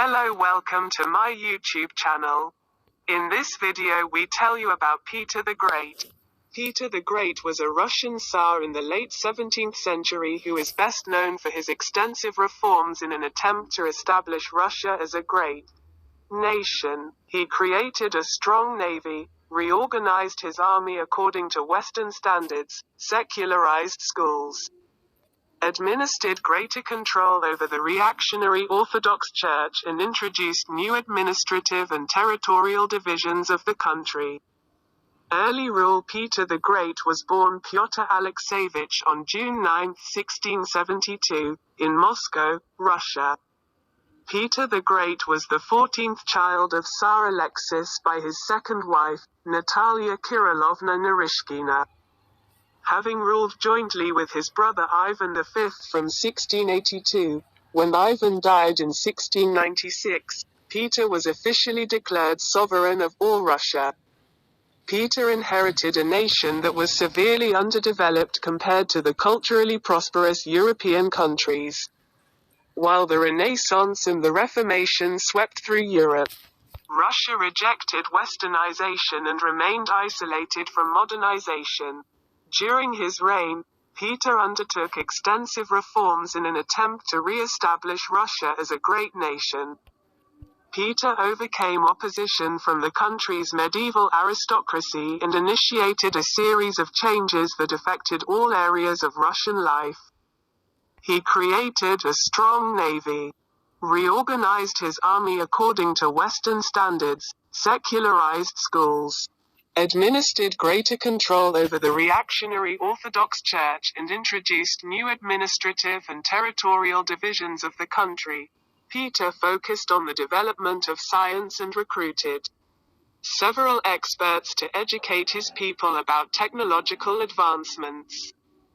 Hello, welcome to my YouTube channel. In this video we tell you about Peter the Great. Peter the Great was a Russian Tsar in the late 17th century who is best known for his extensive reforms in an attempt to establish Russia as a great nation. He created a strong navy, reorganized his army according to Western standards, secularized schools, administered greater control over the reactionary Orthodox Church, and introduced new administrative and territorial divisions of the country. Early rule. Peter the Great was born Pyotr Alexeyevich on June 9, 1672, in Moscow, Russia. Peter the Great was the 14th child of Tsar Alexis by his second wife, Natalia Kirillovna Naryshkina. Having ruled jointly with his brother Ivan V from 1682, when Ivan died in 1696, Peter was officially declared sovereign of all Russia. Peter inherited a nation that was severely underdeveloped compared to the culturally prosperous European countries. While the Renaissance and the Reformation swept through Europe, Russia rejected Westernization and remained isolated from modernization. During his reign, Peter undertook extensive reforms in an attempt to re-establish Russia as a great nation. Peter overcame opposition from the country's medieval aristocracy and initiated a series of changes that affected all areas of Russian life. He created a strong navy, reorganized his army according to Western standards, secularized schools, administered greater control over the reactionary Orthodox Church, and introduced new administrative and territorial divisions of the country. Peter focused on the development of science and recruited several experts to educate his people about technological advancements.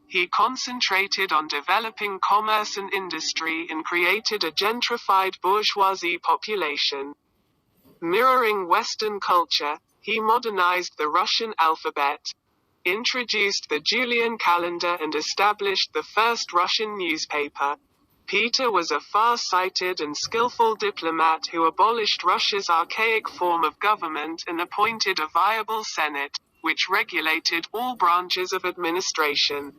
He concentrated on developing commerce and industry and created a gentrified bourgeoisie population. Mirroring Western culture, he modernized the Russian alphabet, introduced the Julian calendar, and established the first Russian newspaper. Peter was a far-sighted and skillful diplomat who abolished Russia's archaic form of government and appointed a viable Senate, which regulated all branches of administration.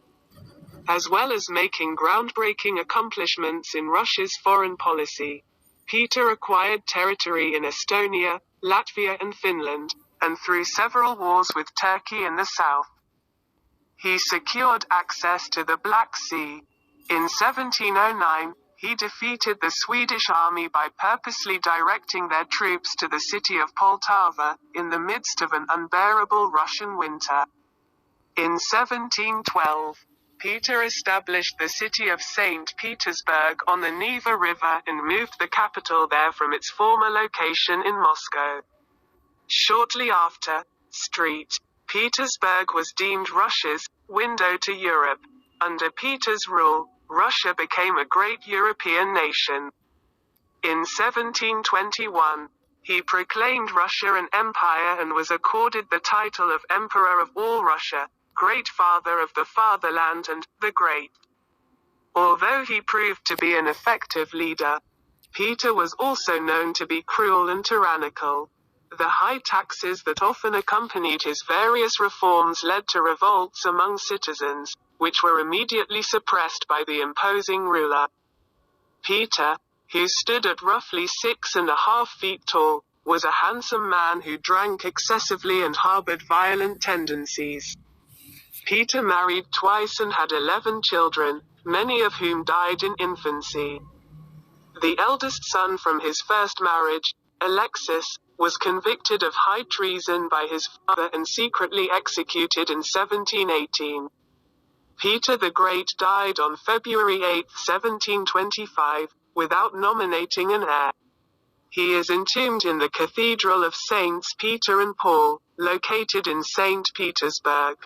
As well as making groundbreaking accomplishments in Russia's foreign policy, Peter acquired territory in Estonia, Latvia and Finland, and through several wars with Turkey in the south. He secured access to the Black Sea. In 1709, he defeated the Swedish army by purposely directing their troops to the city of Poltava, in the midst of an unbearable Russian winter. In 1712, Peter established the city of St. Petersburg on the Neva River and moved the capital there from its former location in Moscow. Shortly after, St. Petersburg was deemed Russia's window to Europe. Under Peter's rule, Russia became a great European nation. In 1721, he proclaimed Russia an empire and was accorded the title of Emperor of all Russia, Great Father of the Fatherland and the Great. Although he proved to be an effective leader, Peter was also known to be cruel and tyrannical. The high taxes that often accompanied his various reforms led to revolts among citizens, which were immediately suppressed by the imposing ruler. Peter, who stood at roughly 6.5 feet tall, was a handsome man who drank excessively and harbored violent tendencies. Peter married twice and had 11 children, many of whom died in infancy. The eldest son from his first marriage, Alexis, was convicted of high treason by his father and secretly executed in 1718. Peter the Great died on February 8, 1725, without nominating an heir. He is entombed in the Cathedral of Saints Peter and Paul, located in St. Petersburg.